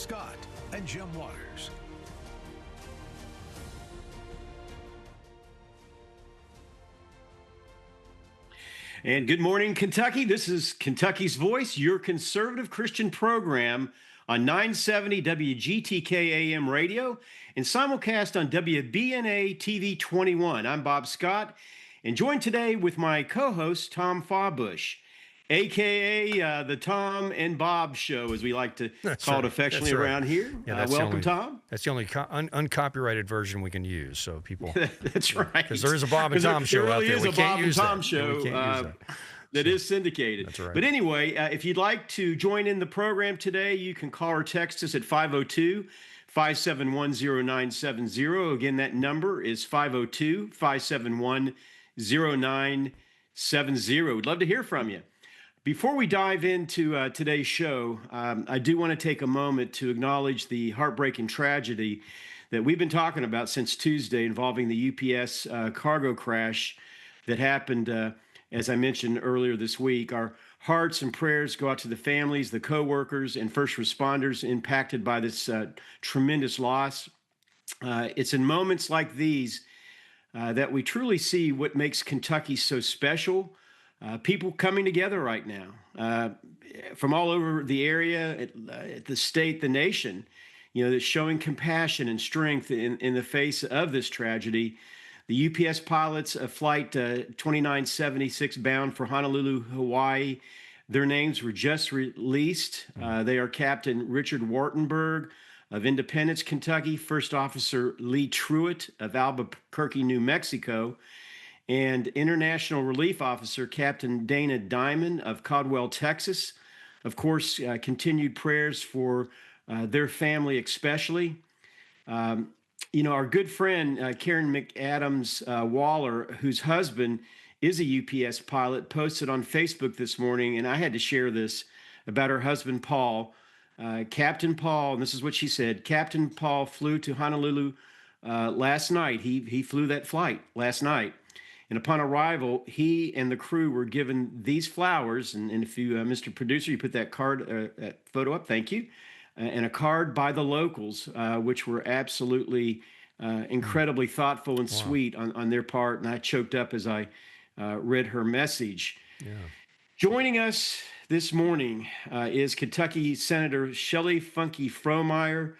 Scott and Jim Waters. And good morning, Kentucky. This is Kentucky's Voice, your conservative Christian program on 970 WGTK AM radio and simulcast on WBNA TV 21. I'm Bob Scott, and joined today with my co-host, Tom Fawbush, a.k.a. the Tom and Bob Show, as we like to call it affectionately around here. Yeah, welcome, Tom. That's the only uncopyrighted version we can use, so people... That's right. Because there is a Bob and Tom show out there. There really is a Bob and Tom show that is syndicated. That's right. But anyway, if you'd like to join in the program today, you can call or text us at 502-571-0970. Again, that number is 502-571-0970. We'd love to hear from you. Before we dive into today's show, I do want to take a moment to acknowledge the heartbreaking tragedy that we've been talking about since Tuesday involving the UPS cargo crash that happened, as I mentioned earlier this week. Our hearts and prayers go out to the families, the co-workers, and first responders impacted by this tremendous loss. It's in moments like these that we truly see what makes Kentucky so special. People coming together right now from all over the area, the state, the nation, that's showing compassion and strength in the face of this tragedy. The UPS pilots of Flight 2976 bound for Honolulu, Hawaii, their names were just released. They are Captain Richard Wartenberg of Independence, Kentucky, First Officer Lee Truitt of Albuquerque, New Mexico, and International Relief Officer Captain Dana Diamond of Caldwell, Texas. Of course, continued prayers for their family especially. Our good friend Karen McAdams Waller, whose husband is a UPS pilot, posted on Facebook this morning, and I had to share this about her husband, Paul. Captain Paul, and this is what she said, Captain Paul flew to Honolulu last night. He flew that flight last night. And upon arrival, he and the crew were given these flowers. And if you, Mr. Producer, you put that that photo up, thank you. And a card by the locals, which were absolutely incredibly thoughtful and sweet on their part. And I choked up as I read her message. Yeah. Joining us this morning is Kentucky Senator Shelley Funky Frohmeyer,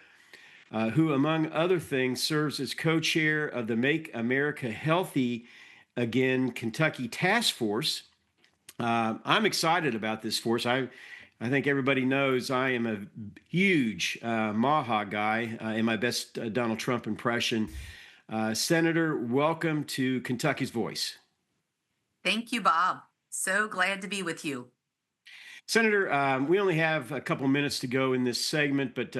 who, among other things, serves as co-chair of the Make America Healthy Again Kentucky Task Force. I'm excited about this force. I think everybody knows I am a huge Maha guy in my best Donald Trump impression. Senator, welcome to Kentucky's Voice. Thank you, Bob. So glad to be with you. Senator, we only have a couple minutes to go in this segment, but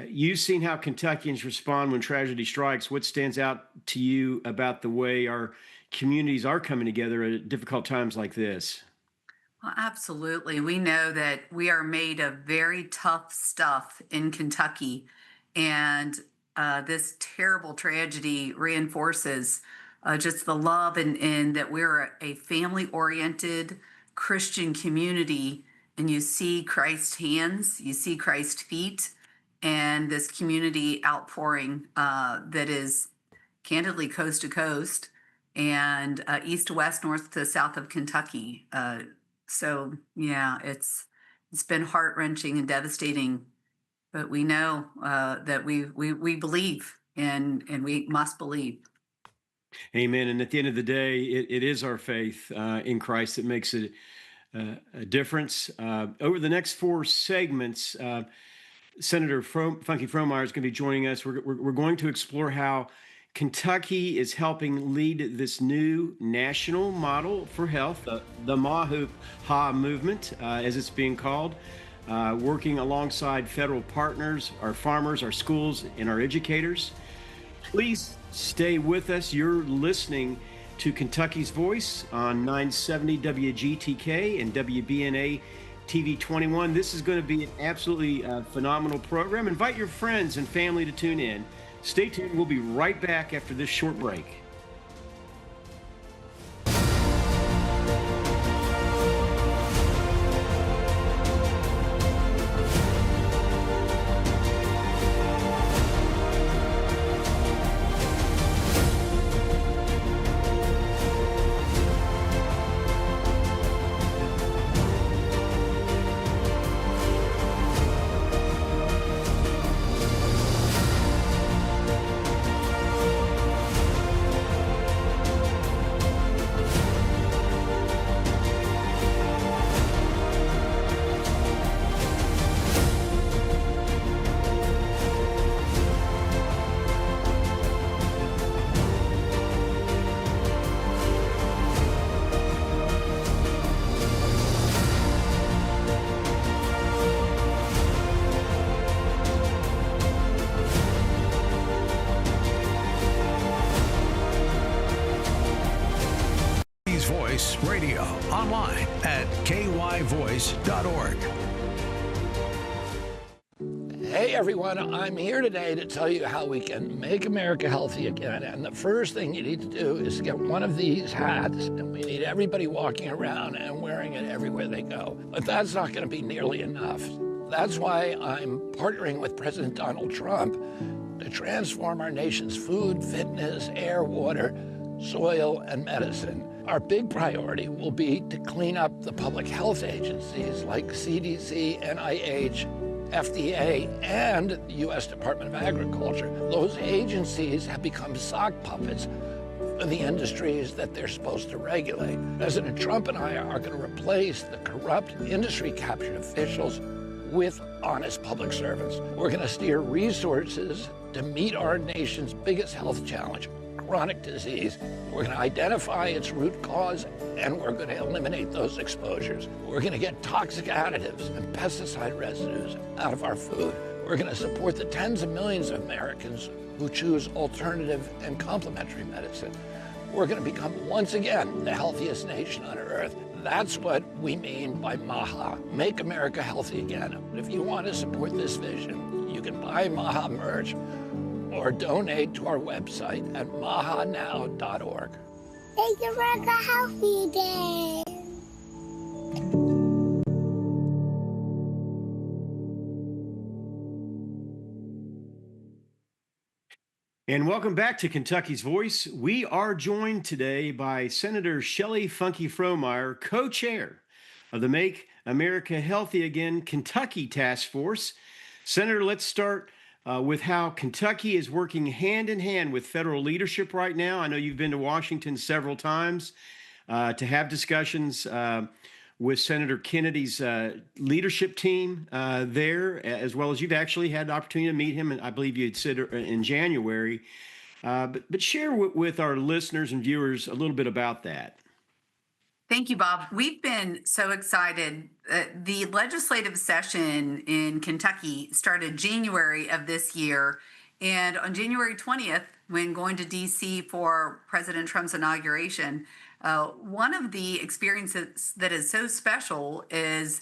you've seen how Kentuckians respond when tragedy strikes. What stands out to you about the way our communities are coming together at difficult times like this? Well, absolutely. We know that we are made of very tough stuff in Kentucky, and this terrible tragedy reinforces just the love and that we're a family-oriented Christian community, and you see Christ's hands, you see Christ's feet, and this community outpouring that is candidly coast to coast and east to west, north to south of Kentucky. So yeah, it's been heart-wrenching and devastating, but we know that we believe and we must believe. Amen. And at the end of the day, it is our faith in Christ that makes it a difference. Over the next four segments, Senator Funky Frohmeyer is going to be joining us. We're going to explore how Kentucky is helping lead this new national model for health, the MAHA movement, as it's being called, working alongside federal partners, our farmers, our schools, and our educators. Please stay with us. You're listening to Kentucky's Voice on 970 WGTK and WBNA TV 21. This is going to be an absolutely phenomenal program. Invite your friends and family to tune in. Stay tuned. We'll be right back after this short break. Radio, online at kyvoice.org. Hey everyone, I'm here today to tell you how we can make America healthy again. And the first thing you need to do is get one of these hats, and we need everybody walking around and wearing it everywhere they go. But that's not going to be nearly enough. That's why I'm partnering with President Donald Trump to transform our nation's food, fitness, air, water, soil, and medicine. Our big priority will be to clean up the public health agencies like CDC, NIH, FDA, and the U.S. Department of Agriculture. Those agencies have become sock puppets for the industries that they're supposed to regulate. President Trump and I are going to replace the corrupt industry-captured officials with honest public servants. We're going to steer resources to meet our nation's biggest health challenge, chronic disease. We're going to identify its root cause, and we're going to eliminate those exposures. We're going to get toxic additives and pesticide residues out of our food. We're going to support the tens of millions of Americans who choose alternative and complementary medicine. We're going to become, once again, the healthiest nation on earth. That's what we mean by MAHA, Make America Healthy Again. If you want to support this vision, you can buy MAHA merch or donate to our website at mahanow.org. Make America Healthy Again. And welcome back to Kentucky's Voice. We are joined today by Senator Shelley Funky Frohmeyer, co-chair of the Make America Healthy Again Kentucky Task Force. Senator, let's start with how Kentucky is working hand in hand with federal leadership right now. I know you've been to Washington several times to have discussions with Senator Kennedy's leadership team there, as well as you've actually had the opportunity to meet him, and I believe you had said in January. But share with our listeners and viewers a little bit about that. Thank you, Bob. We've been so excited. The legislative session in Kentucky started January of this year. And on January 20th, when going to D.C. for President Trump's inauguration, one of the experiences that is so special is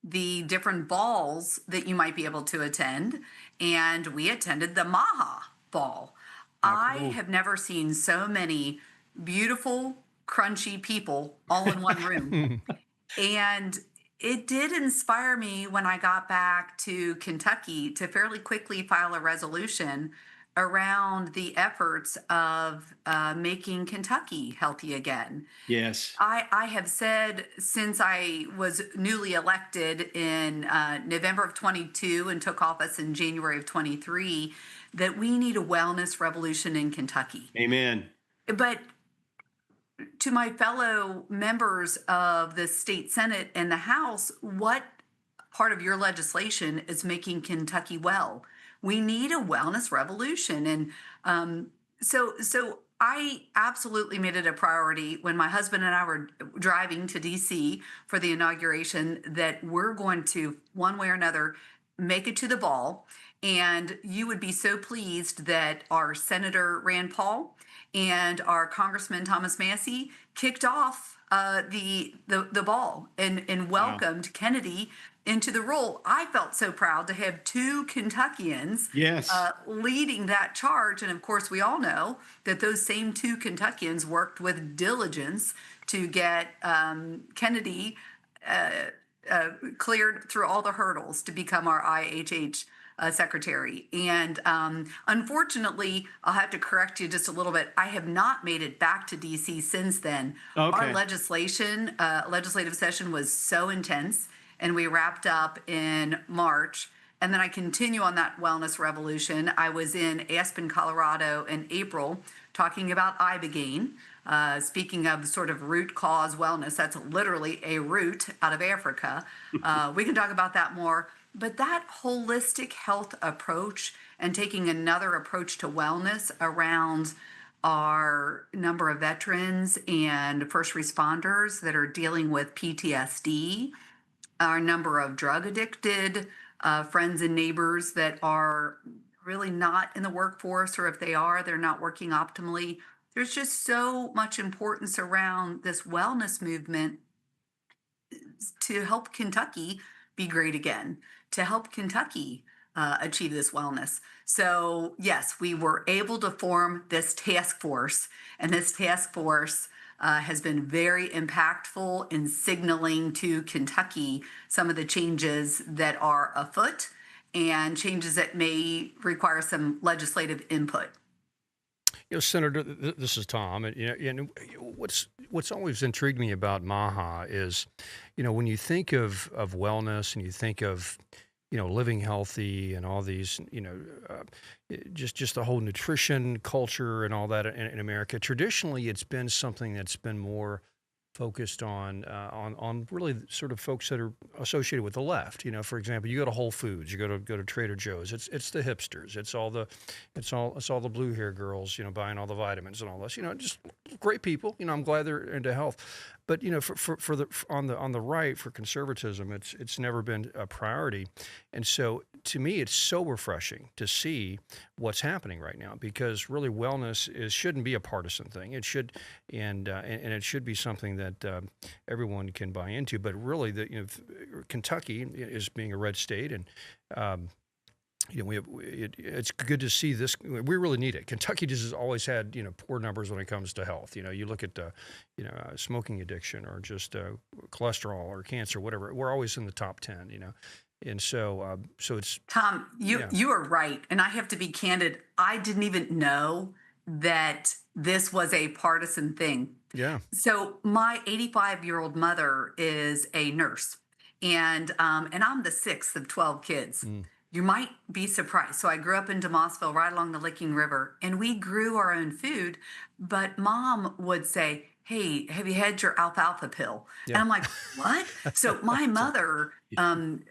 the different balls that you might be able to attend. And we attended the MAHA ball. I have never seen so many beautiful, crunchy people all in one room. And it did inspire me when I got back to Kentucky to fairly quickly file a resolution around the efforts of making Kentucky healthy again. Yes. I have said since I was newly elected in November of 22 and took office in January of 23 that we need a wellness revolution in Kentucky. Amen. But to my fellow members of the state Senate and the House, what part of your legislation is making Kentucky well? We need a wellness revolution. And so I absolutely made it a priority when my husband and I were driving to DC for the inauguration that we're going to, one way or another, make it to the ball. And you would be so pleased that our Senator Rand Paul and our Congressman Thomas Massey kicked off the ball and welcomed Kennedy into the role. I felt so proud to have two Kentuckians leading that charge. And of course, we all know that those same two Kentuckians worked with diligence to get Kennedy cleared through all the hurdles to become our IHH secretary. And unfortunately, I'll have to correct you just a little bit. I have not made it back to DC since then. Okay. Our legislative session was so intense, and we wrapped up in March. And then I continue on that wellness revolution. I was in Aspen, Colorado in April talking about Ibogaine. Speaking of sort of root cause wellness, that's literally a root out of Africa. We can talk about that more. But that holistic health approach and taking another approach to wellness around our number of veterans and first responders that are dealing with PTSD, our number of drug addicted friends and neighbors that are really not in the workforce, or if they are, they're not working optimally. There's just so much importance around this wellness movement to help Kentucky be great again, to help Kentucky achieve this wellness. So, yes, we were able to form this task force, and this task force has been very impactful in signaling to Kentucky some of the changes that are afoot and changes that may require some legislative input. Senator, this is Tom, and what's always intrigued me about MAHA is, when you think of wellness and you think of, living healthy and all these, just the whole nutrition culture and all that in America. Traditionally, it's been something that's been more focused on really sort of folks that are associated with the left. For example, you go to Whole Foods, you go to Trader Joe's. It's the hipsters. It's all the blue hair girls, buying all the vitamins and all this. Just great people. I'm glad they're into health. But on the right, for conservatism, it's never been a priority. And so to me, it's so refreshing to see what's happening right now, because really wellness shouldn't be a partisan thing. It should and it should be something that everyone can buy into. But really, Kentucky is being a red state, and it's good to see this. We really need it. Kentucky just has always had, poor numbers when it comes to health. You look at, smoking addiction or just cholesterol or cancer, whatever. We're always in the top 10, And so it's Tom, you are right. And I have to be candid. I didn't even know that this was a partisan thing. Yeah. So my 85-year-old mother is a nurse, and I'm the sixth of 12 kids. You might be surprised. So I grew up in DeMossville, right along the Licking River, and we grew our own food. But Mom would say, "Hey, have you had your alfalfa pill?" Yeah. And I'm like, "What?" So my mother, and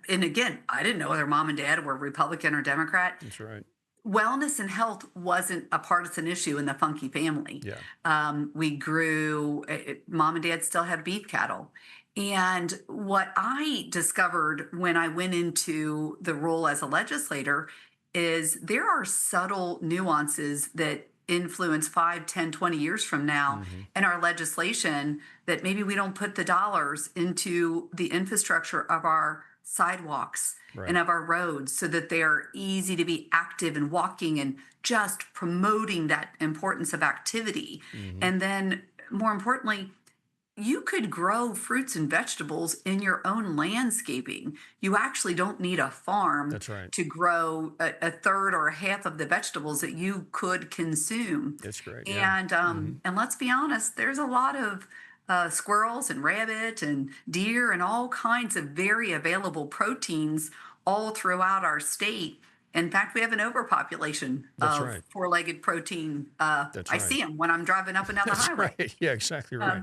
again, I didn't know whether Mom and Dad were Republican or Democrat. That's right. Wellness and health wasn't a partisan issue in the Funky family. Yeah. We grew, Mom and Dad still have beef cattle. And what I discovered when I went into the role as a legislator is there are subtle nuances that influence 5, 10, 20 years from now in our legislation that maybe we don't put the dollars into the infrastructure of our sidewalks and of our roads so that they are easy to be active and walking and just promoting that importance of activity. And then more importantly, you could grow fruits and vegetables in your own landscaping. You actually don't need a farm That's right. to grow a third or a half of the vegetables that you could consume. That's great. Yeah. And let's be honest, there's a lot of squirrels and rabbit and deer and all kinds of very available proteins all throughout our state. In fact, we have an overpopulation That's of right. four-legged protein. That's I right. see them when I'm driving up and down the That's highway. right. Yeah, exactly right.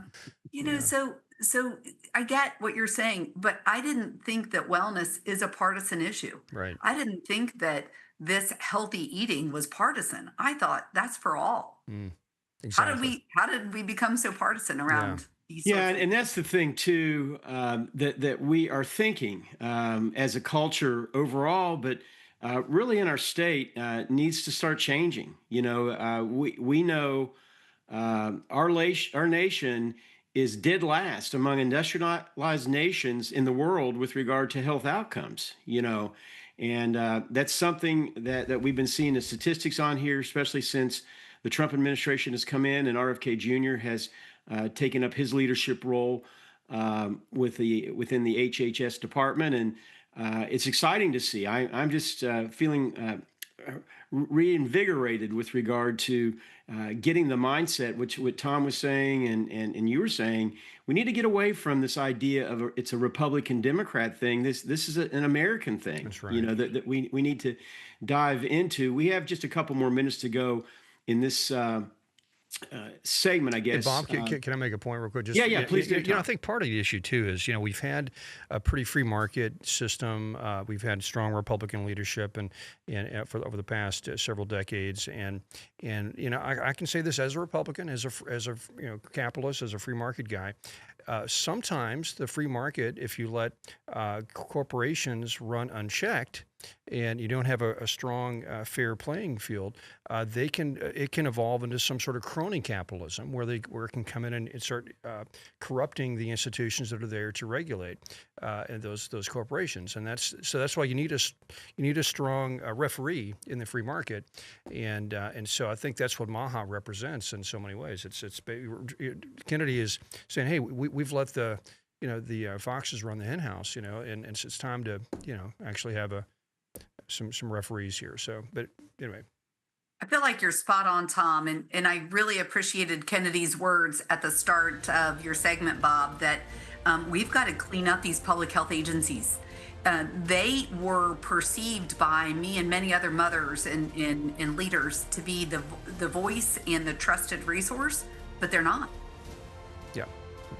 So I get what you're saying, but I didn't think that wellness is a partisan issue. Right. I didn't think that this healthy eating was partisan. I thought that's for all. Exactly. How did we become so partisan around these Yeah, sorts of and that's the thing too, that we are thinking as a culture overall, but really in our state needs to start changing. We know our nation is dead last among industrialized nations in the world with regard to health outcomes. And that's something that we've been seeing the statistics on here, especially since the Trump administration has come in and RFK Jr. has taken up his leadership role within the HHS department, and it's exciting to see. I'm just feeling reinvigorated with regard to getting the mindset, which what Tom was saying and you were saying. We need to get away from this idea of it's a Republican Democrat thing. This is an American thing. That's right. That we need to dive into. We have just a couple more minutes to go in this segment, I Hey, guess. Bob, can I make a point real quick? Yeah, please do, I Tom. think part of the issue too is, we've had a pretty free market system. We've had strong Republican leadership and for over the past several decades. And I can say this as a Republican, as a capitalist, as a free market guy. sometimes the free market, if you let corporations run unchecked and you don't have a strong, fair playing field, it can evolve into some sort of crony capitalism where it can come in and start corrupting the institutions that are there to regulate and those corporations. And that's why you need a strong referee in the free market, and so I think that's what MAHA represents in so many ways. Kennedy is saying, hey, we've let the foxes run the hen house, and it's time to actually have some referees here. So, but anyway. I feel like you're spot on, Tom, and I really appreciated Kennedy's words at the start of your segment, Bob, that we've got to clean up these public health agencies. They were perceived by me and many other mothers and leaders to be the voice and the trusted resource, but they're not. Yeah,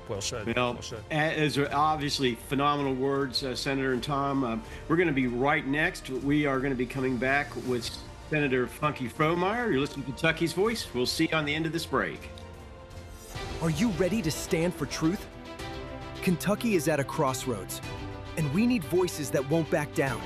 well said. Well said. As are obviously phenomenal words, Senator and Tom. We're going to be right next. We are going to be coming back with Senator Funky Frohmeyer. You're listening to Kentucky's Voice. We'll see you on the end of this break. Are you ready to stand for truth? Kentucky is at a crossroads, and we need voices that won't back down.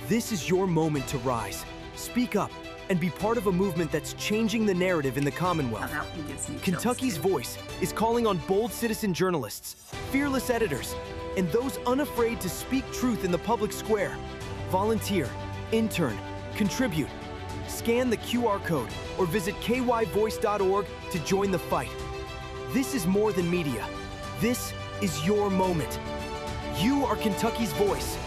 This is your moment to rise, speak up, and be part of a movement that's changing the narrative in the Commonwealth. Oh, that one gives me chills, Kentucky's too. Voice is calling on bold citizen journalists, fearless editors, and those unafraid to speak truth in the public square. Volunteer, intern, contribute. Scan the QR code or visit kyvoice.org to join the fight. This is more than media. This is your moment. You are Kentucky's voice.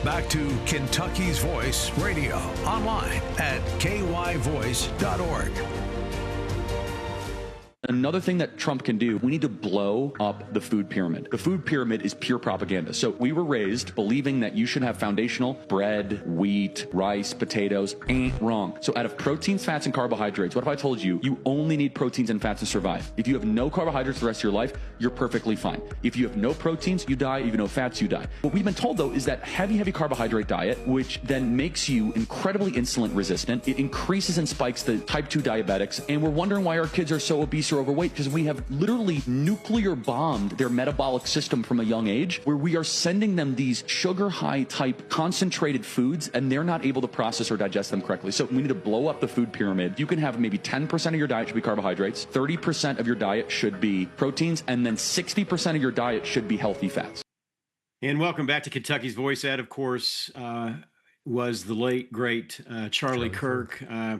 Back to Kentucky's Voice Radio, online at kyvoice.org. Another thing that Trump can do, we need to blow up the food pyramid. The food pyramid is pure propaganda. So we were raised believing that you should have foundational bread, wheat, rice, potatoes. Ain't wrong. So out of proteins, fats, and carbohydrates, what if I told you you only need proteins and fats to survive? If you have no carbohydrates the rest of your life, you're perfectly fine. If you have no proteins, you die. If you have no fats, you die. What we've been told, though, is that heavy carbohydrate diet, which then makes you incredibly insulin resistant, it increases and spikes the type 2 diabetics, and we're wondering why our kids are so obese are overweight because we have literally nuclear bombed their metabolic system from a young age, where we are sending them these sugar high type concentrated foods and they're not able to process or digest them correctly. So we need to blow up the food pyramid. You can have maybe 10% of your diet should be carbohydrates, 30% of your diet should be proteins, and then 60% of your diet should be healthy fats. And welcome back to Kentucky's Voice. That, of course, was the late, great Charlie Kirk. There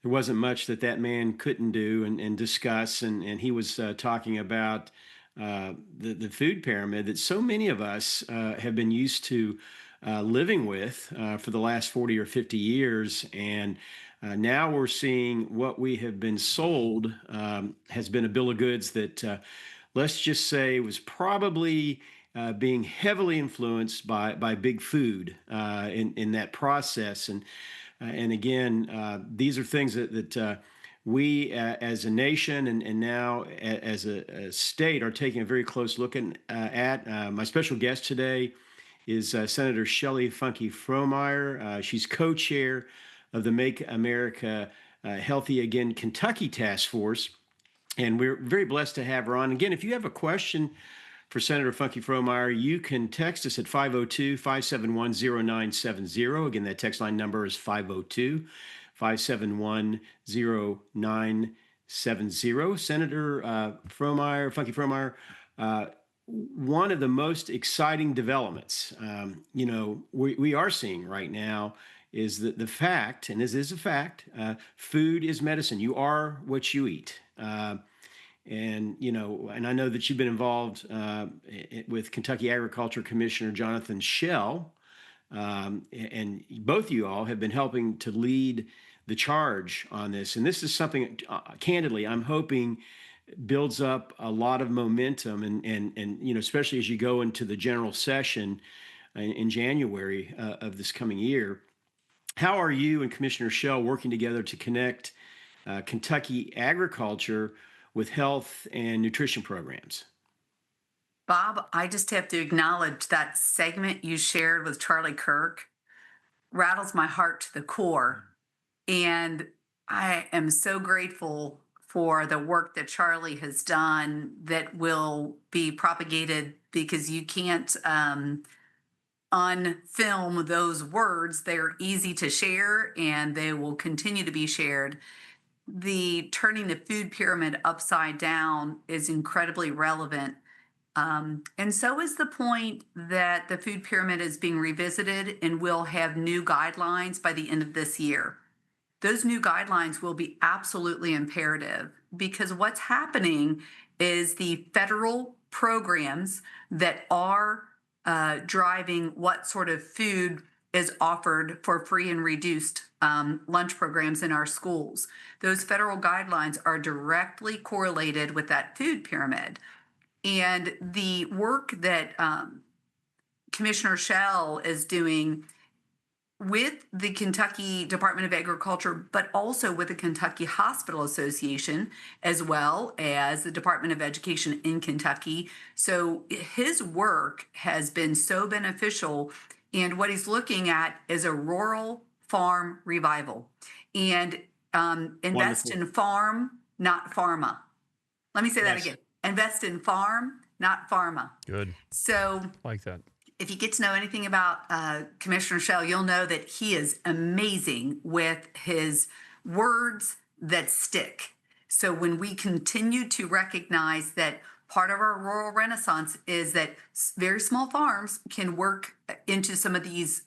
wasn't much that man couldn't do and discuss. And he was talking about the food pyramid that so many of us have been used to living with for the last 40 or 50 years. And now we're seeing what we have been sold has been a bill of goods that, let's just say, was probably being heavily influenced by big food in that process. And again, these are things that we as a nation and now as a state are taking a very close look at. My special guest today is Senator Shelley Funky Frohmeyer. She's co-chair of the Make America Healthy Again Kentucky Task Force. And we're very blessed to have her on. Again, if you have a question for Senator Funky Frohmeyer, you can text us at 502-571-0970. Again, that text line number is 502-571-0970. Senator Funky Frohmeyer, one of the most exciting developments, we are seeing right now is that the fact, and this is a fact, food is medicine. You are what you eat. And I know that you've been involved with Kentucky Agriculture Commissioner Jonathan Schell, and both of you all have been helping to lead the charge on this. And this is something, candidly, I'm hoping builds up a lot of momentum, and especially as you go into the general session in January of this coming year. How are you and Commissioner Schell working together to connect Kentucky agriculture with health and nutrition programs? Bob, I just have to acknowledge that segment you shared with Charlie Kirk rattles my heart to the core. And I am so grateful for the work that Charlie has done that will be propagated, because you can't unfilm those words. They're easy to share and they will continue to be shared. The turning the food pyramid upside down is incredibly relevant. And so is the point that the food pyramid is being revisited and will have new guidelines by the end of this year. Those new guidelines will be absolutely imperative, because what's happening is the federal programs that are driving what sort of food is offered for free and reduced lunch programs in our schools. Those federal guidelines are directly correlated with that food pyramid. And the work that Commissioner Schell is doing with the Kentucky Department of Agriculture, but also with the Kentucky Hospital Association, as well as the Department of Education in Kentucky. So his work has been so beneficial. And what he's looking at is a rural farm revival, and invest in farm, not pharma. Let me say that again. Invest in farm, not pharma. Good. So Like that. if you get to know anything about Commissioner Schell, you'll know that he is amazing with his words that stick. So when we continue to recognize that part of our rural renaissance is that very small farms can work into some of these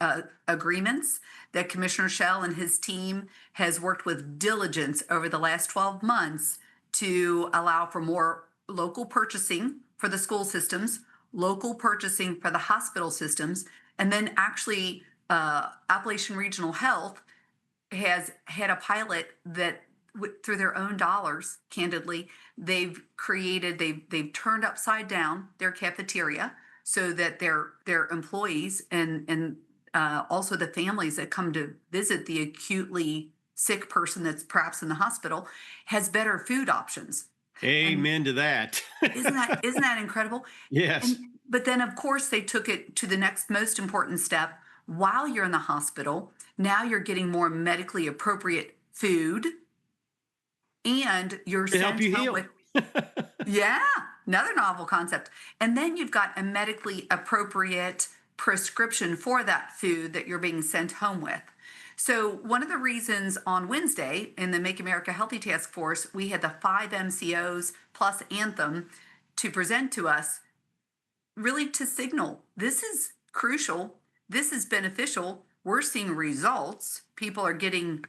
agreements that Commissioner Schell and his team has worked with diligence over the last 12 months to allow for more local purchasing for the school systems, local purchasing for the hospital systems, and then actually Appalachian Regional Health has had a pilot that through their own dollars, candidly, they've turned upside down their cafeteria so that their employees and also the families that come to visit the acutely sick person that's perhaps in the hospital has better food options. Amen to that. Isn't that incredible? Yes. But then, of course, they took it to the next most important step. While you're in the hospital, now you're getting more medically appropriate food, and you're to help you heal. Yeah, another novel concept. And then you've got a medically appropriate prescription for that food that you're being sent home with. So, one of the reasons on Wednesday in the Make America Healthy Task Force, we had the 5 MCOs plus Anthem to present to us, really to signal this is crucial, this is beneficial, we're seeing results, people are getting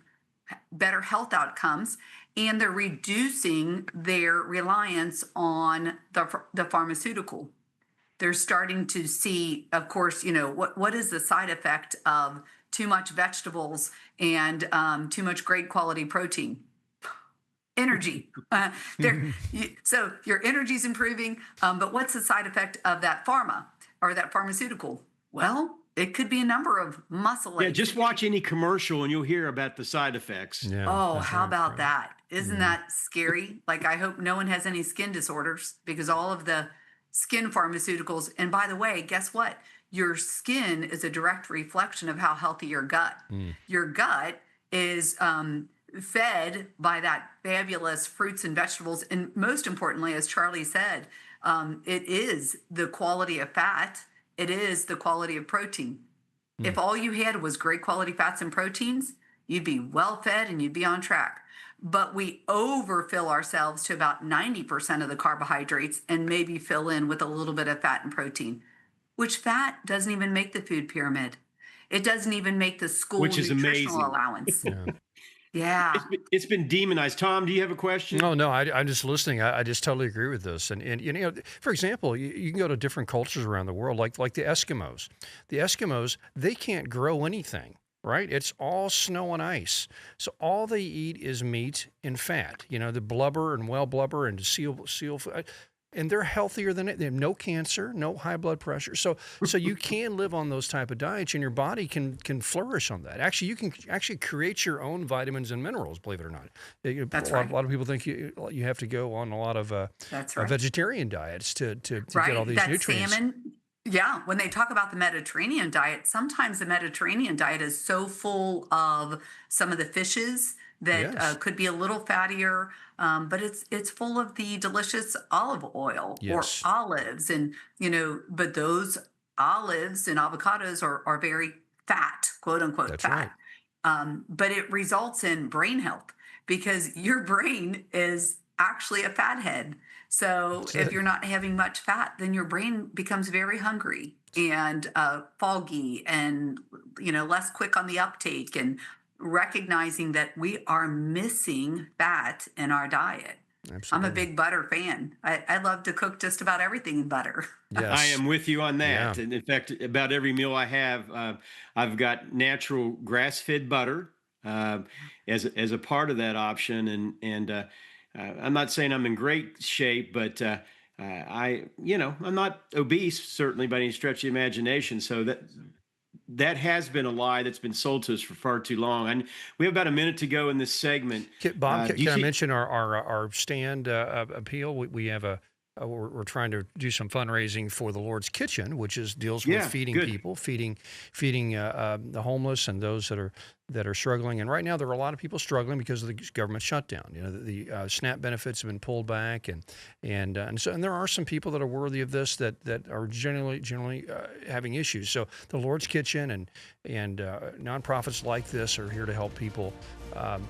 better health outcomes, and they're reducing their reliance on the pharmaceutical. They're starting to see, of course, what is the side effect of too much vegetables and too much great quality protein? Energy. So your energy is improving, but what's the side effect of that pharma or that pharmaceutical? Well, it could be a number of muscle aches. Yeah, just watch any commercial and you'll hear about the side effects. Yeah, Oh, how right, about right. that? Isn't that scary? Like, I hope no one has any skin disorders because all of the skin pharmaceuticals, and by the way, guess what? Your skin is a direct reflection of how healthy your gut. Your gut is fed by that fabulous fruits and vegetables. And most importantly, as Charlie said, it is the quality of fat. It is the quality of protein. If all you had was great quality fats and proteins, you'd be well fed and you'd be on track. But we overfill ourselves to about 90% of the carbohydrates and maybe fill in with a little bit of fat and protein, which fat doesn't even make the food pyramid. It doesn't even make the school Which is nutritional amazing. allowance. Yeah. Yeah. It's been demonized. Tom, do you have a question? No, I'm just listening. I just totally agree with this. And for example, you can go to different cultures around the world, like the Eskimos. The Eskimos, they can't grow anything, right? It's all snow and ice. So all they eat is meat and fat. The blubber and whale blubber and seal. And they're healthier than it. They have no cancer, no high blood pressure. So you can live on those type of diets, and your body can flourish on that. Actually, you can create your own vitamins and minerals. Believe it or not, That's a right. lot of people think you have to go on a lot of That's right. vegetarian diets to Right. get all these That nutrients. salmon. Yeah. When they talk about the Mediterranean diet, sometimes the Mediterranean diet is so full of some of the fishes that Yes. could be a little fattier, but it's full of the delicious olive oil Yes. or olives, and but those olives and avocados are very fat, quote unquote That's fat. But it results in brain health because your brain is actually a fat head. So That's if it. you're not having much fat, then your brain becomes very hungry and foggy and less quick on the uptake, and recognizing that we are missing fat in our diet. Absolutely. I'm a big butter fan. I love to cook just about everything in butter. Yes. I am with you on that. Yeah. And in fact, about every meal I have, I've got natural grass-fed butter as a part of that option. And I'm not saying I'm in great shape, but I'm not obese, certainly by any stretch of the imagination. So that has been a lie that's been sold to us for far too long. And we have about a minute to go in this segment. Bob, do you can I see- mention our stand appeal? We have we're trying to do some fundraising for the Lord's Kitchen, which deals with Yeah, feeding good. people, feeding the homeless and those that are struggling. And right now, there are a lot of people struggling because of the government shutdown. The SNAP benefits have been pulled back, and there are some people that are worthy of this that are generally having issues. So the Lord's Kitchen and nonprofits like this are here to help people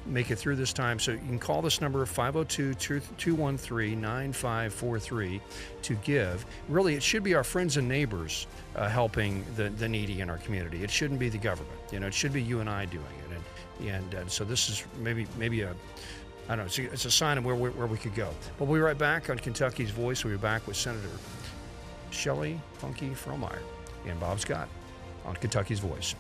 make it through this time. So you can call this number 502-213-9543 to give. Really, it should be our friends and neighbors helping the needy in our community. It shouldn't be the government. It should be you and I doing it. And so this is maybe a, I don't know, it's a sign of where we could go. But we'll be right back on Kentucky's Voice. We'll be back with Senator Shelley Funky Fromeyer and Bob Scott on Kentucky's Voice.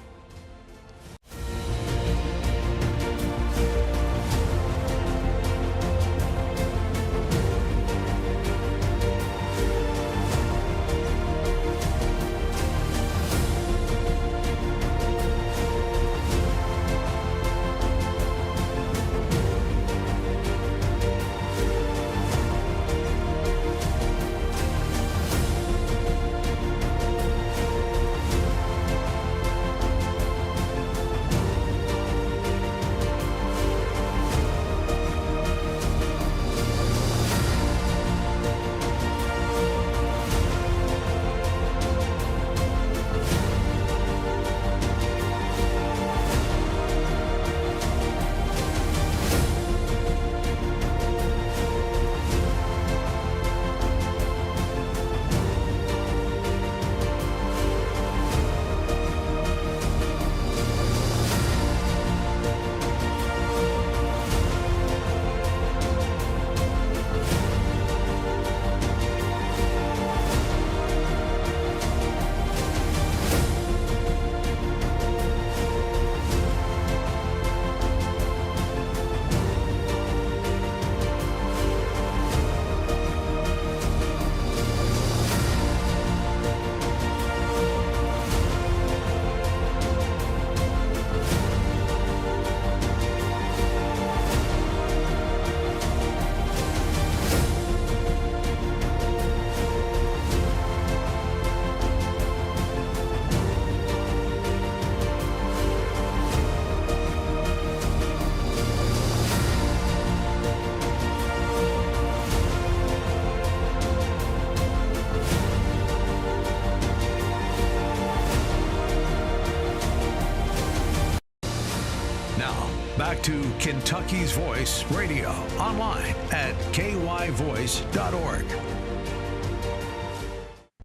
Now, back to Kentucky's Voice Radio, online at kyvoice.org.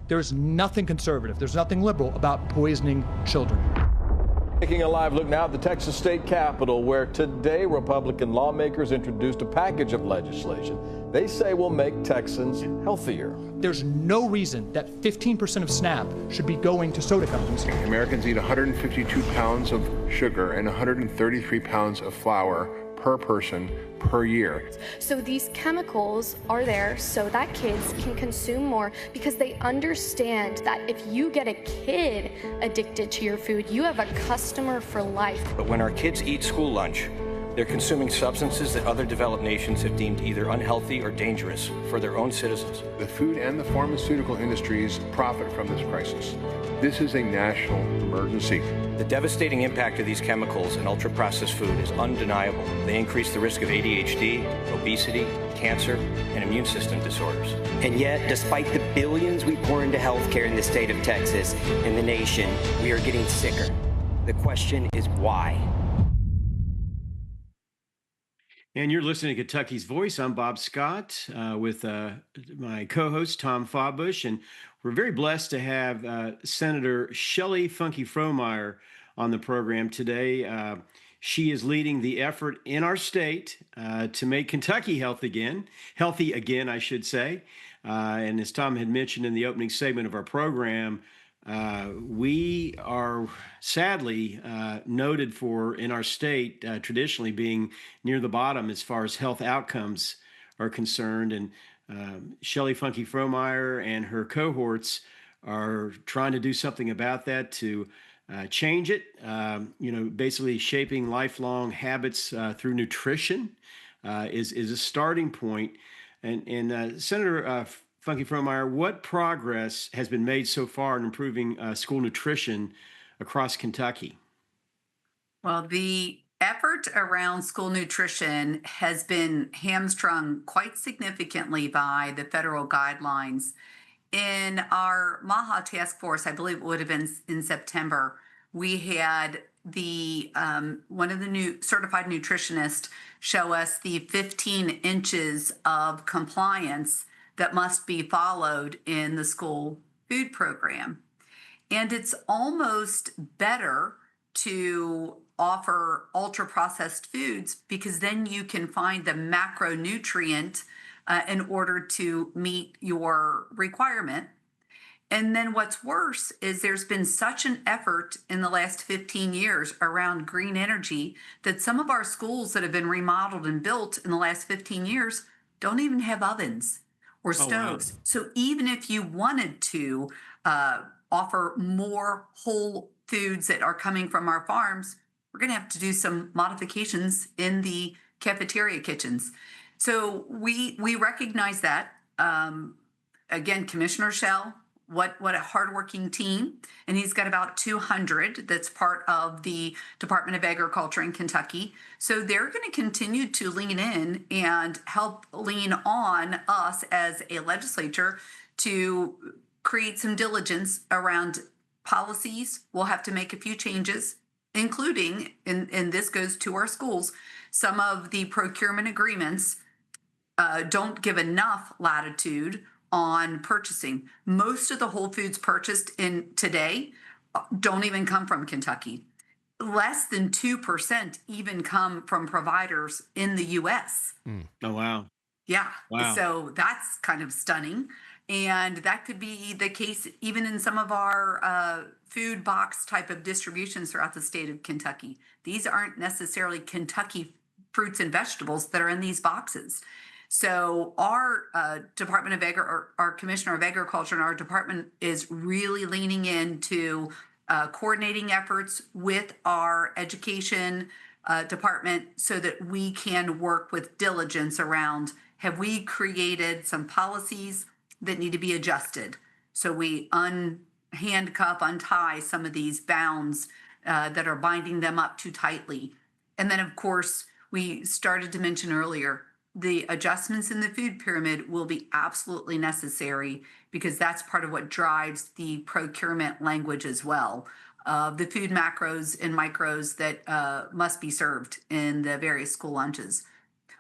There's nothing conservative, there's nothing liberal about poisoning children. Taking a live look now at the Texas state capitol, where today Republican lawmakers introduced a package of legislation they say will make Texans healthier. There's no reason that 15% of SNAP should be going to soda companies. Americans eat 152 pounds of sugar and 133 pounds of flour per person per year. So these chemicals are there so that kids can consume more, because they understand that if you get a kid addicted to your food, you have a customer for life. But when our kids eat school lunch, they're consuming substances that other developed nations have deemed either unhealthy or dangerous for their own citizens. The food and the pharmaceutical industries profit from this crisis. This is a national emergency. The devastating impact of these chemicals in ultra-processed food is undeniable. They increase the risk of ADHD, obesity, cancer, and immune system disorders. And yet, despite the billions we pour into healthcare in the state of Texas and the nation, we are getting sicker. The question is why? And you're listening to Kentucky's Voice. I'm Bob Scott with my co-host, Tom Fawbush. And we're very blessed to have Senator Shelley Funky Frohmeyer on the program today. She is leading the effort in our state to make Kentucky healthy again, I should say. And as Tom had mentioned in the opening segment of our program, we are sadly noted for, in our state, traditionally being near the bottom as far as health outcomes are concerned. And Shelley Funky Frohmeyer and her cohorts are trying to do something about that to change it, basically shaping lifelong habits through nutrition is a starting point. And Senator Funky Frohmeyer, what progress has been made so far in improving school nutrition across Kentucky? Well, the effort around school nutrition has been hamstrung quite significantly by the federal guidelines. In our MAHA task force, I believe it would have been in September, we had the one of the new certified nutritionists show us the 15 inches of compliance that must be followed in the school food program. And it's almost better to offer ultra-processed foods, because then you can find the macronutrient in order to meet your requirement. And then what's worse is there's been such an effort in the last 15 years around green energy that some of our schools that have been remodeled and built in the last 15 years don't even have ovens or stoves. Oh, wow. So even if you wanted to offer more whole foods that are coming from our farms, we're going to have to do some modifications in the cafeteria kitchens. So we recognize that. Again, Commissioner Shell, what a hardworking team. And he's got about 200 that's part of the Department of Agriculture in Kentucky. So they're going to continue to lean in and help lean on us as a legislature to create some diligence around policies. We'll have to make a few changes, including, and this goes to our schools, some of the procurement agreements don't give enough latitude on purchasing. Most of the whole foods purchased in today don't even come from Kentucky. Less than 2% even come from providers in the U.S. Oh, wow. Yeah. Wow. So that's kind of stunning. And that could be the case even in some of our food box type of distributions throughout the state of Kentucky. These aren't necessarily Kentucky fruits and vegetables that are in these boxes. So our Department of our Commissioner of Agriculture and our department is really leaning into coordinating efforts with our education department so that we can work with diligence around, have we created some policies that need to be adjusted? So we handcuff, untie some of these bounds that are binding them up too tightly. And then, of course, we started to mention earlier, the adjustments in the food pyramid will be absolutely necessary because that's part of what drives the procurement language as well. of the food macros and micros that must be served in the various school lunches.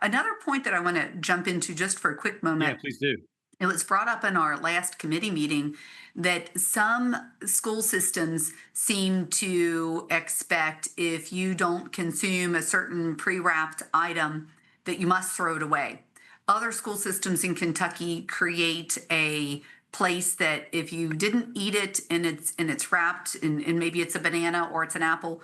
Another point that I want to jump into just for a quick Yeah, moment. please do. It was brought up in our last committee meeting that some school systems seem to expect if you don't consume a certain pre-wrapped item that you must throw it away. Other school systems in Kentucky create a place that if you didn't eat it and it's wrapped and maybe it's a banana or it's an apple,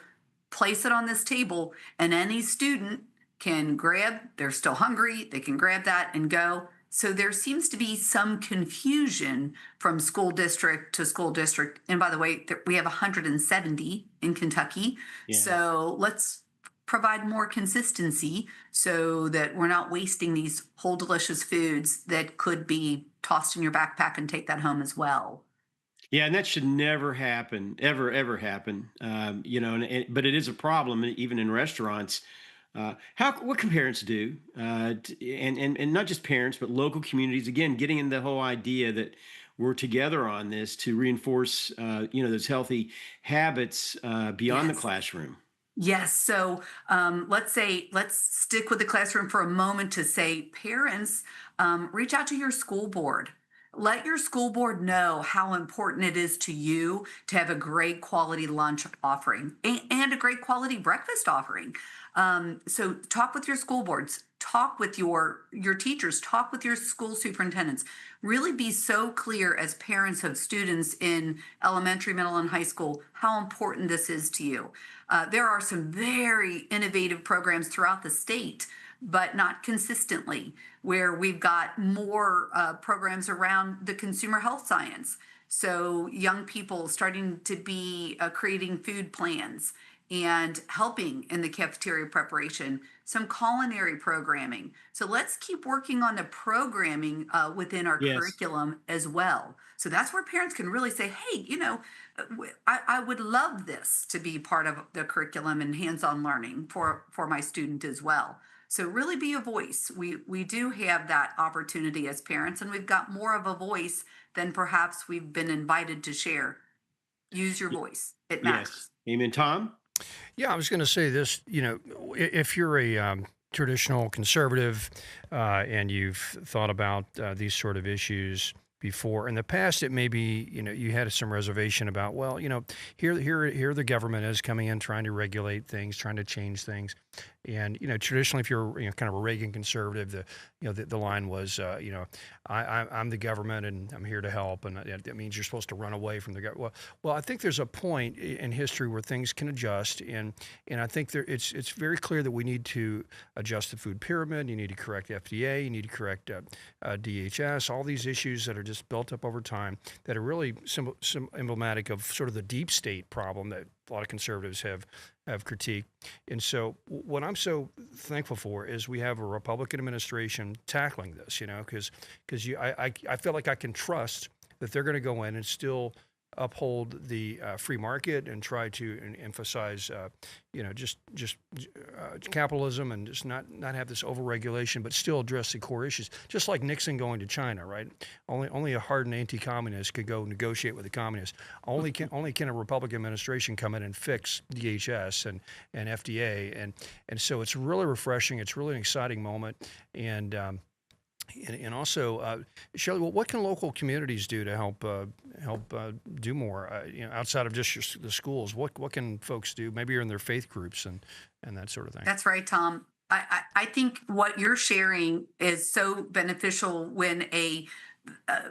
place it on this table and any student can grab, they're still hungry, they can grab that and go. So there seems to be some confusion from school district to school district. And by the way, we have 170 in Kentucky. Yeah. So let's provide more consistency so that we're not wasting these whole delicious foods that could be tossed in your backpack and take that home as well. Yeah, and that should never happen, ever happen. But it is a problem even in restaurants. What can parents do, and not just parents, but local communities? Again, getting in the whole idea that we're together on this to reinforce, those healthy habits beyond the classroom. Yes. So let's stick with the classroom for a moment to say, parents, reach out to your school board. Let your school board know how important it is to you to have a great quality lunch offering and a great quality breakfast offering. So talk with your school boards, talk with your teachers, talk with your school superintendents. Really be so clear as parents of students in elementary, middle, and high school how important this is to you. There are some very innovative programs throughout the state, but not consistently, where we've got more programs around the consumer health science. So young people starting to be creating food plans and helping in the cafeteria preparation, some culinary programming. So let's keep working on the programming within our curriculum as well. So that's where parents can really say, hey, I would love this to be part of the curriculum and hands-on learning for my student as well. So really be a voice. We do have that opportunity as parents, and we've got more of a voice than perhaps we've been invited to share. Use your voice. It matters. Yes. Amen. Tom? Yeah, I was going to say this, if you're a traditional conservative and you've thought about these sort of issues before, in the past, it may be, you had some reservation about, well, here the government is coming in, trying to regulate things, trying to change things. And, traditionally, if you're kind of a Reagan conservative, the line was, I'm the government and I'm here to help. And that means you're supposed to run away from the government. Well, I think there's a point in history where things can adjust. And I think it's very clear that we need to adjust the food pyramid. You need to correct FDA. You need to correct DHS, all these issues that are just built up over time that are really emblematic of sort of the deep state problem that a lot of conservatives have critiqued. And so what I'm so thankful for is we have a Republican administration tackling this, because I feel like I can trust that they're going to go in and still uphold the free market and try to emphasize, just capitalism and just not have this overregulation, but still address the core issues. Just like Nixon going to China, right? Only a hardened anti-communist could go negotiate with the communists. Only can a Republican administration come in and fix DHS and FDA, and so it's really refreshing. It's really an exciting moment, and also, Shelley, what can local communities do to help do more? Outside of just the schools, what can folks do? Maybe you're in their faith groups and that sort of thing. That's right, Tom. I think what you're sharing is so beneficial when a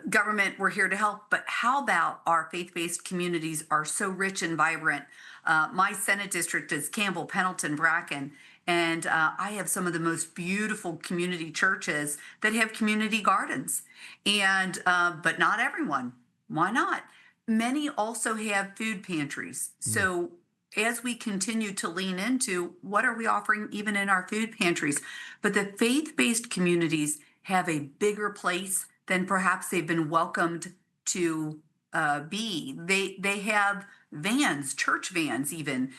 government, we're here to help, but how about our faith-based communities are so rich and vibrant? My Senate district is Campbell, Pendleton, Bracken, and I have some of the most beautiful community churches that have community gardens, and but not everyone. Why not? Many also have food pantries. So as we continue to lean into what are we offering even in our food pantries, but the faith-based communities have a bigger place than perhaps they've been welcomed to be. They have vans, church vans even.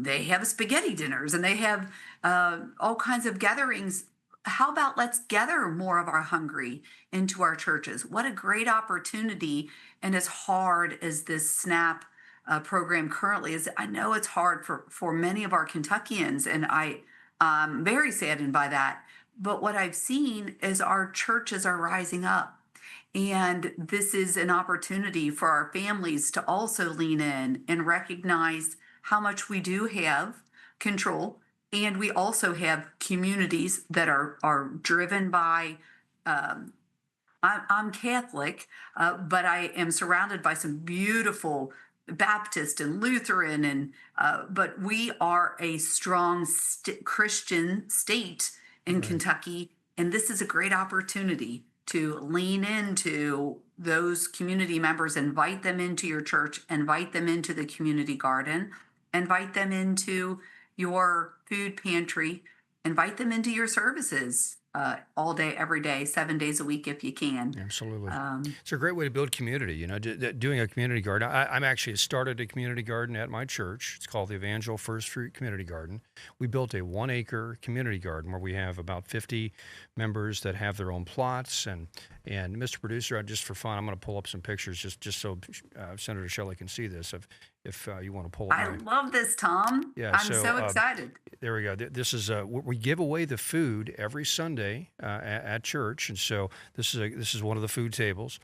They have spaghetti dinners and they have all kinds of gatherings. How about let's gather more of our hungry into our churches? What a great opportunity. And as hard as this SNAP program currently is I know it's hard for many of our Kentuckians, and I'm very saddened by that. But what I've seen is our churches are rising up. And this is an opportunity for our families to also lean in and recognize how much we do have control. And we also have communities that are driven by, I'm Catholic, but I am surrounded by some beautiful Baptist and Lutheran, and but we are a strong Christian state in Kentucky, and this is a great opportunity to lean into those community members, invite them into your church, invite them into the community garden, invite them into your food pantry, invite them into your services all day, every day, 7 days a week if you can. Absolutely. It's a great way to build community, doing a community garden. I'm actually started a community garden at my church. It's called the Evangel First Fruit Community Garden. We built a 1-acre community garden where we have about 50 members that have their own plots. And Mr. Producer, just for fun, I'm going to pull up some pictures just so Senator Shelley can see this. If you want to pull it. I love this, Tom. Yeah, I'm so excited. There we go. This is we give away the food every Sunday at church, and so this is one of the food tables.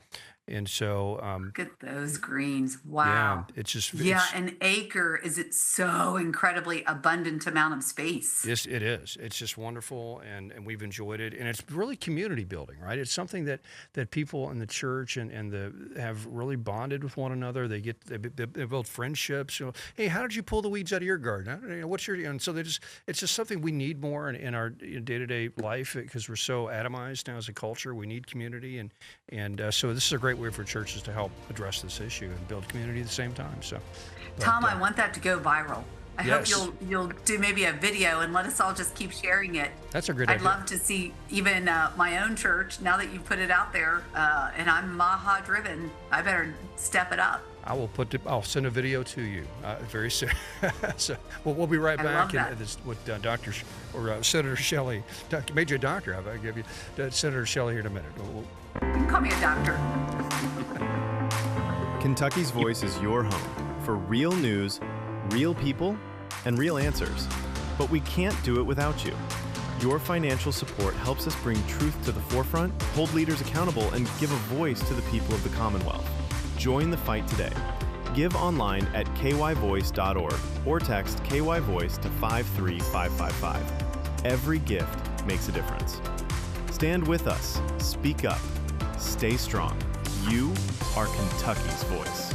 And so look at those greens. Wow. Yeah, it's just an acre is it so incredibly abundant amount of space. Yes, it is. It's just wonderful, and we've enjoyed it, and it's really community building, right? It's something that people in the church and have really bonded with one another. They build friendships. Hey, how did you pull the weeds out of your garden? What's your and so it's just something we need more in our day-to-day life because we're so atomized now as a culture. We need community, and so this is a great way for churches to help address this issue and build community at the same time. So, Tom, I want that to go viral. I yes. hope you'll do maybe a video and let us all just keep sharing it. That's a great idea. idea. I'd love to see even my own church, now that you've put it out there, and I'm Maha driven, I better step it up. I'll send a video to you very soon. So we'll be right back with Dr. or Senator Shelley, Major Doctor. I'll give you Senator Shelley here in a minute. You can call me a doctor. Kentucky's Voice is your home for real news, real people, and real answers. But we can't do it without you. Your financial support helps us bring truth to the forefront, hold leaders accountable, and give a voice to the people of the Commonwealth. Join the fight today. Give online at kyvoice.org or text KYVoice to 53555. Every gift makes a difference. Stand with us. Speak up. Stay strong. You are Kentucky's voice.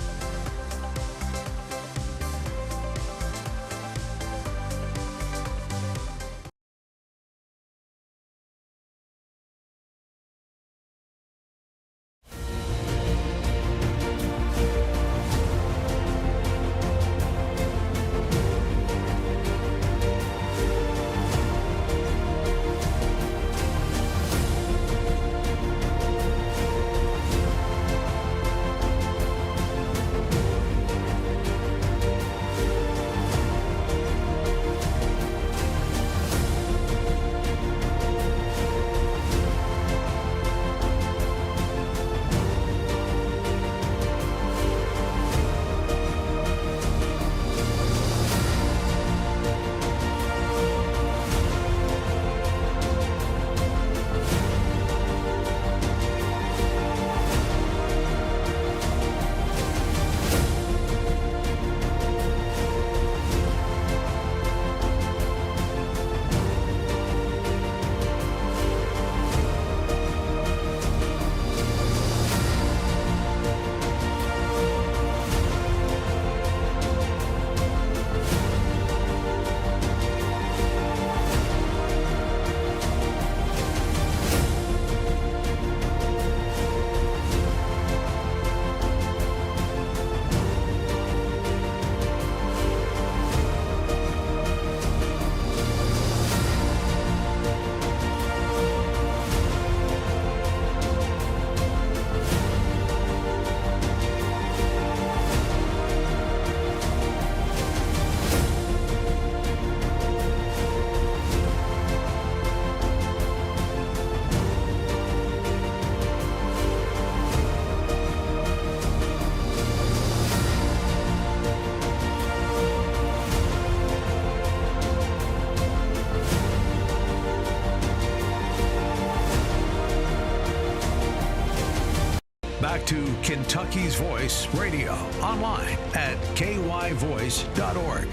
Kentucky's Voice Radio, online at kyvoice.org.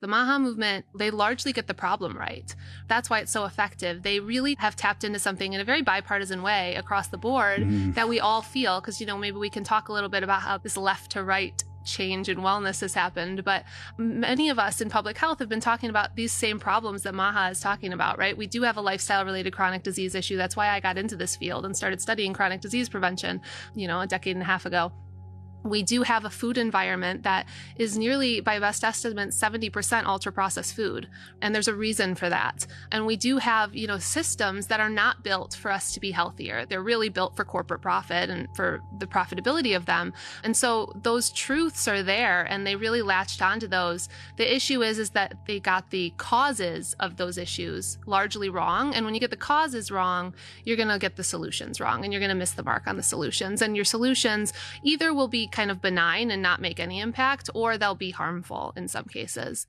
The MAHA movement, they largely get the problem right. That's why it's so effective. They really have tapped into something in a very bipartisan way across the board that we all feel, because, maybe we can talk a little bit about how this left to right change in wellness has happened, but many of us in public health have been talking about these same problems that MAHA is talking about, right? We do have a lifestyle-related chronic disease issue. That's why I got into this field and started studying chronic disease prevention, a decade and a half ago. We do have a food environment that is nearly, by best estimate, 70% ultra-processed food. And there's a reason for that. And we do have, systems that are not built for us to be healthier. They're really built for corporate profit and for the profitability of them. And so those truths are there, and they really latched onto those. The issue is that they got the causes of those issues largely wrong. And when you get the causes wrong, you're going to get the solutions wrong, and you're going to miss the mark on the solutions. And your solutions either will be kind of benign and not make any impact, or they'll be harmful in some cases.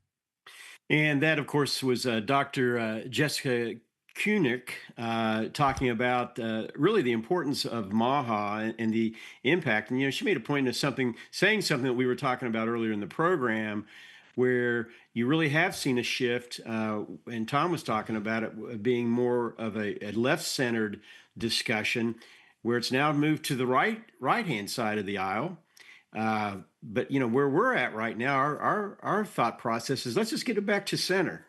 And that, of course, was Dr. Jessica Koenig talking about really the importance of MAHA and the impact. And, she made a point of saying something that we were talking about earlier in the program, where you really have seen a shift, and Tom was talking about it being more of a left-centered discussion, where it's now moved to the right-hand side of the aisle. But where we're at right now, our thought process is, let's just get it back to center.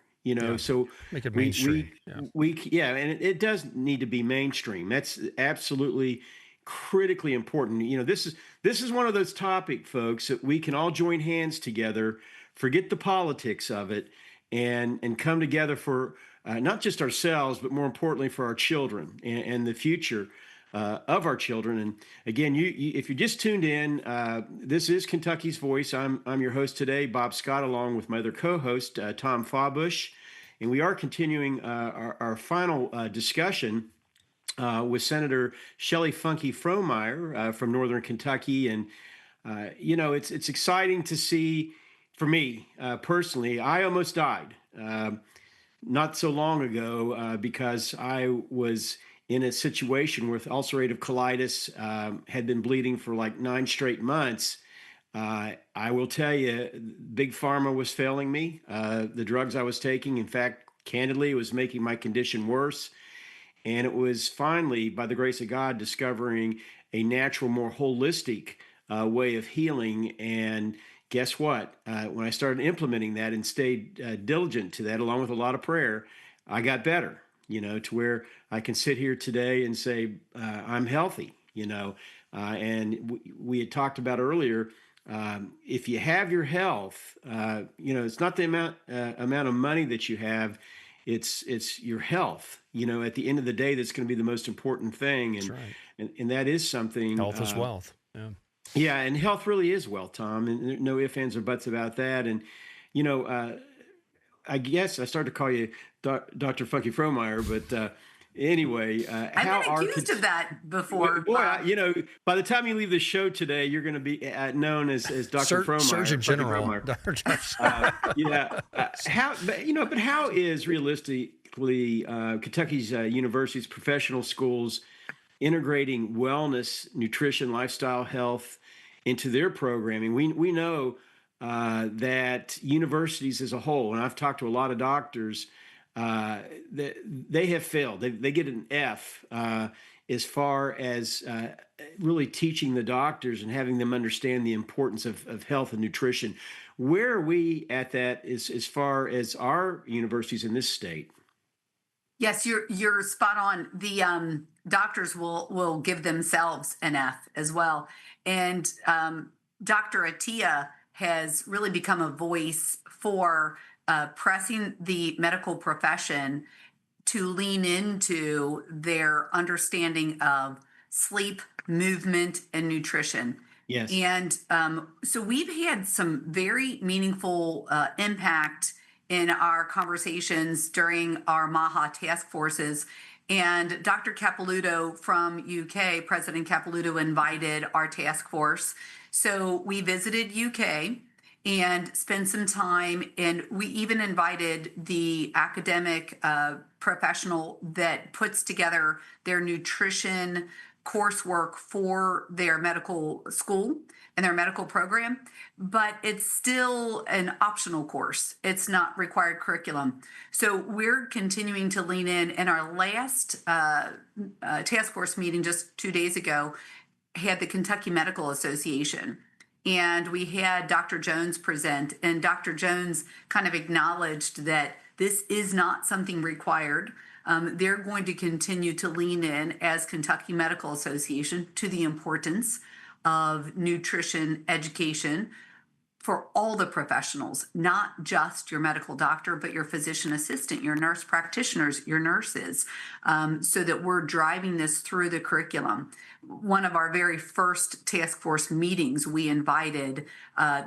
So make it mainstream. And it does need to be mainstream. That's absolutely critically important. This is one of those topics, folks, that we can all join hands together, forget the politics of it, and come together for not just ourselves, but more importantly for our children and the future of our children. And again, if you just tuned in, this is Kentucky's Voice. I'm your host today, Bob Scott, along with my other co-host, Tom Fawbush. And we are continuing our final discussion with Senator Shelley Funky Frohmeyer from Northern Kentucky. And, it's exciting to see, for me personally, I almost died not so long ago because I was in a situation with ulcerative colitis, had been bleeding for like 9 straight months. I will tell you, Big Pharma was failing me. The drugs I was taking, in fact, candidly, it was making my condition worse. And it was finally, by the grace of God, discovering a natural, more holistic way of healing. And guess what? When I started implementing that and stayed diligent to that, along with a lot of prayer, I got better. To where I can sit here today and say, I'm healthy, and we had talked about earlier, if you have your health, it's not the amount of money that you have, it's your health, at the end of the day, that's going to be the most important thing. And, that's right. and that is something. Health is wealth. Yeah. Yeah. And health really is wealth, Tom, and no ifs, ands, or buts about that. And, I guess I started to call you Dr. Funky Frohmeyer, but anyway, I've been accused of that before. Boy, by the time you leave the show today, you're going to be known as Dr. Frohmeyer, Surgeon General. But how is realistically Kentucky's universities, professional schools integrating wellness, nutrition, lifestyle, health into their programming? We know that universities as a whole, and I've talked to a lot of doctors, that they have failed. They get an F as far as really teaching the doctors and having them understand the importance of health and nutrition. Where are we at that as far as our universities in this state? Yes, you're spot on. The doctors will give themselves an F as well. And Dr. Attia has really become a voice for pressing the medical profession to lean into their understanding of sleep, movement, and nutrition. Yes. And so we've had some very meaningful impact in our conversations during our MAHA task forces. And Dr. Capilouto from UK, President Capilouto, invited our task force. So we visited UK and spent some time, and we even invited the academic professional that puts together their nutrition coursework for their medical school and their medical program, but it's still an optional course. It's not required curriculum. So we're continuing to lean in. In our last task force meeting just 2 days ago, had the Kentucky Medical Association, and we had Dr. Jones present, and Dr. Jones kind of acknowledged that this is not something required. They're going to continue to lean in as Kentucky Medical Association to the importance of nutrition education for all the professionals, not just your medical doctor, but your physician assistant, your nurse practitioners, your nurses, so that we're driving this through the curriculum. One of our very first task force meetings, we invited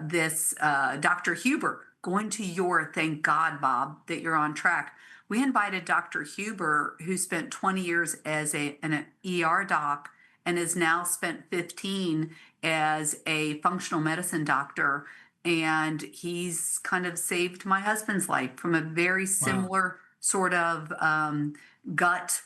this Dr. Huber, going to your, thank God, Bob, that you're on track. We invited Dr. Huber, who spent 20 years as an ER doc and has now spent 15 as a functional medicine doctor. And he's kind of saved my husband's life from a very similar sort of gut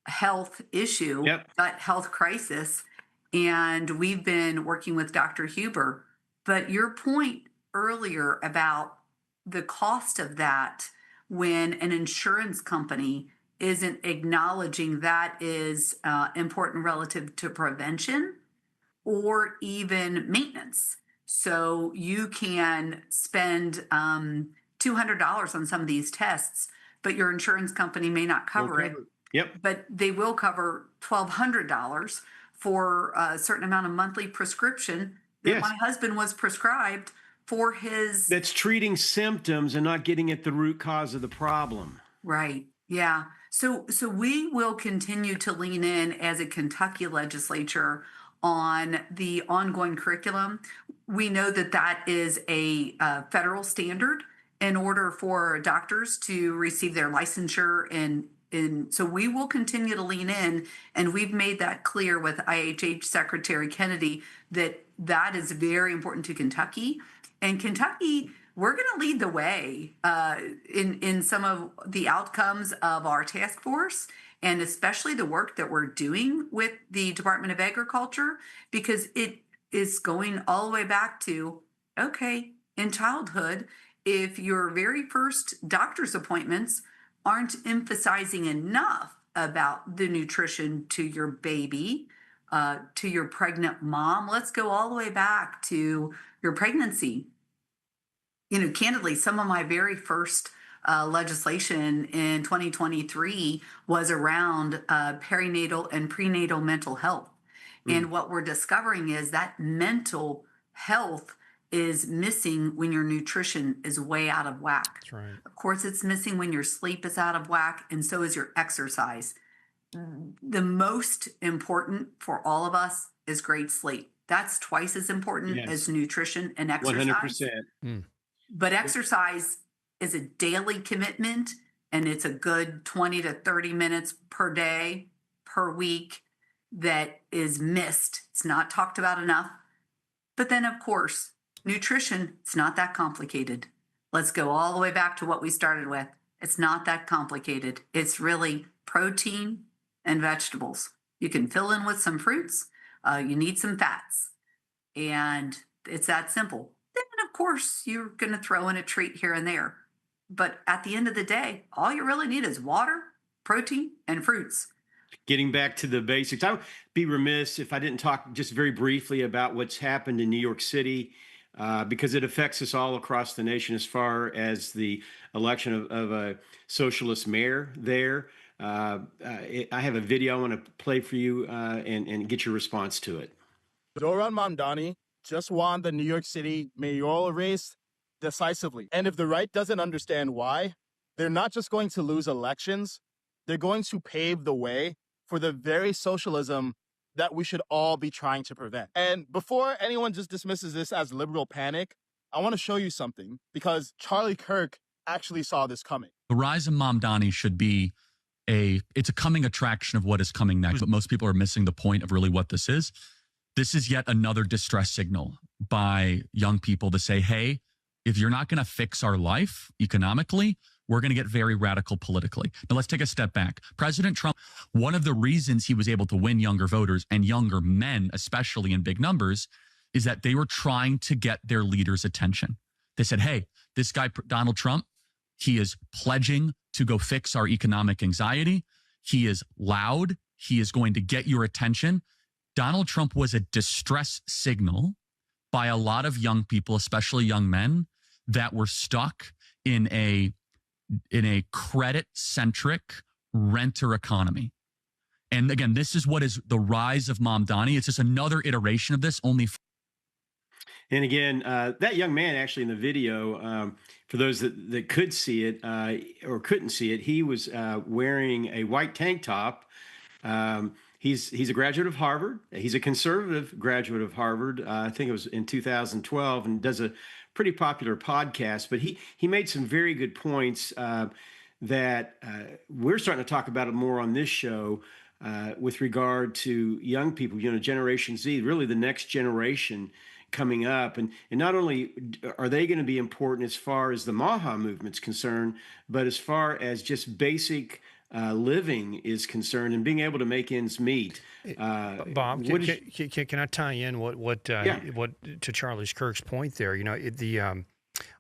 health issue, gut health crisis. And we've been working with Dr. Huber. But your point earlier about the cost of that, when an insurance company isn't acknowledging that is important relative to prevention or even maintenance. So you can spend $200 on some of these tests, but your insurance company may not cover it. But they will cover $1,200 for a certain amount of monthly prescription that my husband was prescribed for his... That's treating symptoms and not getting at the root cause of the problem. Right. Yeah. So we will continue to lean in as a Kentucky legislature on the ongoing curriculum. We know that that is a federal standard in order for doctors to receive their licensure, and so we will continue to lean in, and we've made that clear with IHH Secretary Kennedy that that is very important to Kentucky. And Kentucky, we're going to lead the way in some of the outcomes of our task force, and especially the work that we're doing with the Department of Agriculture, because it is going all the way back to, okay, in childhood, if your very first doctor's appointments aren't emphasizing enough about the nutrition to your baby, to your pregnant mom, let's go all the way back to your pregnancy. You know, candidly, some of my very first legislation in 2023 was around perinatal and prenatal mental health. And what we're discovering is that mental health is missing when your nutrition is way out of whack. That's right. Of course, it's missing when your sleep is out of whack, and so is your exercise. The most important for all of us is great sleep. That's twice as important as nutrition and exercise. 100%. But exercise is a daily commitment, and it's a good 20 to 30 minutes per day, per week that is missed. It's not talked about enough. But then, of course, nutrition, it's not that complicated. Let's go all the way back to what we started with. It's not that complicated. It's really protein and vegetables. You can fill in with some fruits. You need some fats. And it's that simple. Then, of course, you're going to throw in a treat here and there. But at the end of the day, all you really need is water, protein, and fruits. Getting back to the basics, I would be remiss if I didn't talk just very briefly about what's happened in New York City, because it affects us all across the nation as far as the election of a socialist mayor there. I have a video I want to play for you and get your response to it. Zohran Mamdani just won the New York City mayoral race decisively. And if the right doesn't understand why, they're not just going to lose elections, they're going to pave the way for the very socialism that we should all be trying to prevent. And before anyone just dismisses this as liberal panic, I want to show you something, because Charlie Kirk actually saw this coming. The rise of Mamdani should be it's a coming attraction of what is coming next, but most people are missing the point of really what this is. This is yet another distress signal by young people to say, hey, if you're not going to fix our life economically, we're going to get very radical politically. Now, let's take a step back. President Trump, one of the reasons he was able to win younger voters and younger men, especially in big numbers, is that they were trying to get their leaders' attention. They said, hey, this guy, Donald Trump, he is pledging to go fix our economic anxiety. He is loud. He is going to get your attention. Donald Trump was a distress signal by a lot of young people, especially young men, that were stuck in a credit-centric renter economy. And again, this is what is the rise of Mom Donnie. It's just another iteration of this, only. And again, that young man actually in the video, for those that could see it or couldn't see it, he was wearing a white tank top. He's a graduate of Harvard. He's a conservative graduate of Harvard. I think it was in 2012, and does a pretty popular podcast. But he made some very good points that we're starting to talk about it more on this show with regard to young people, Generation Z, really the next generation coming up. And not only are they going to be important as far as the MAHA movement's concerned, but as far as just basic living is concerned and being able to make ends meet. Bob, can I tie in what to Charlie Kirk's point there?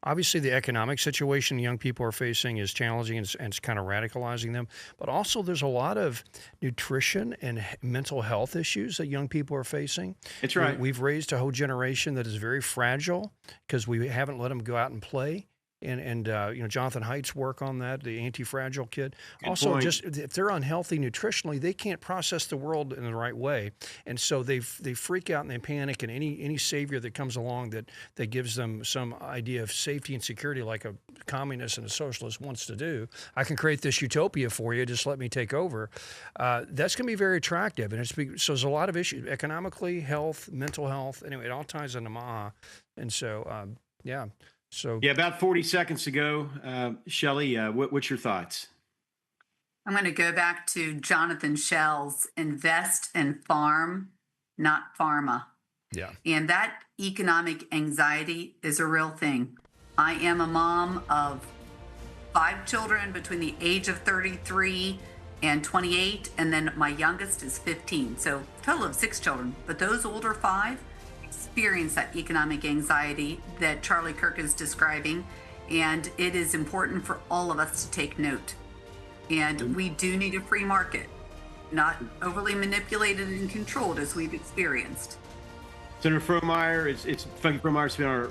Obviously the economic situation young people are facing is challenging and it's kind of radicalizing them. But also there's a lot of nutrition and mental health issues that young people are facing. That's right. We've raised a whole generation that is very fragile because we haven't let them go out and play. And Jonathan Haidt's work on that, the anti-fragile kid. Good also, point. just if they're unhealthy nutritionally, they can't process the world in the right way, and so they freak out and they panic. And any savior that comes along that gives them some idea of safety and security, like a communist and a socialist wants to do, I can create this utopia for you. Just let me take over. That's going to be very attractive, and so there's a lot of issues economically, health, mental health. Anyway, it all ties into MAHA, and so yeah. So about 40 seconds to go. Shelley, what's your thoughts? I'm going to go back to Jonathan Schell's invest in farm, not pharma. Yeah. And that economic anxiety is a real thing. I am a mom of 5 children between the age of 33 and 28, and then my youngest is 15. So a total of 6 children. But those older 5 experience that economic anxiety that Charlie Kirk is describing, and it is important for all of us to take note. And we do need a free market, not overly manipulated and controlled as we've experienced. Senator Frohmeyer, it's Funky Frohmeyer's been our